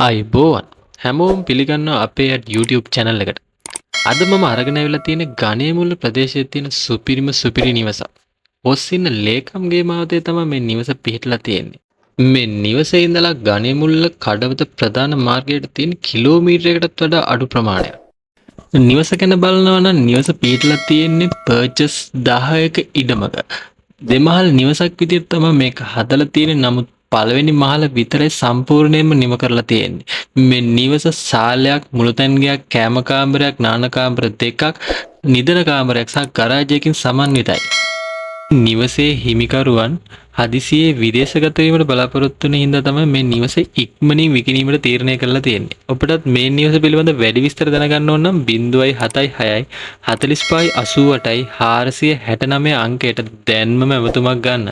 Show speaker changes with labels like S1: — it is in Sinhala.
S1: අයිබෝවන් හැමෝම් පිළිගන්න අපේ YouTube channel එකට. අද මම අරගෙන ඇවිල්ලා තියෙන ගණේ මුල්ල ප්‍රදේශයේ තියෙන සුපිරි නිවස. ඔස්සින්න ලේකම්ගේ මාවතේ තමයි මේ නිවස පිහිටලා තියෙන්නේ. මේ නිවසේ ඉඳලා ගණේ මුල්ල කඩවත ප්‍රධාන මාර්ගයට තියෙන කිලෝමීටරයකටත් වඩා අඩු ප්‍රමාණයක්. නිවස ගැන බලනවා නම් නිවස පිහිටලා තියෙන්නේ පර්චස් 10ක ඉඩමක. දෙමහල් නිවසක් විදිහට තමයි මේක හදලා තියෙන්නේ. නමුත් පළවෙනි මහල විතරයි සම්පූර්ණයෙන්ම නිම කරලා තියෙන්නේ. මේ නිවස සාලයක්, මුළුතැන්ගයක්, කෑම කාමරයක්, නාන කාමර දෙකක්, නිදන කාමරයක් සහ ගරාජයකින් සමන්විතයි. නිවසේ හිමිකරුවන් හදිසියේ විදේශගත වීමට බලාපොරොත්තු වෙන හින්දා තමයි මේ නිවස ඉක්මනින් විකිණීමට තීරණය කරලා තියෙන්නේ. ඔබටත් මේ නිවස පිළිබඳ වැඩි විස්තර දැනගන්න ඕන නම් 076 45 88 469 අංකයට දැන්මම ඇමතුමක් ගන්න.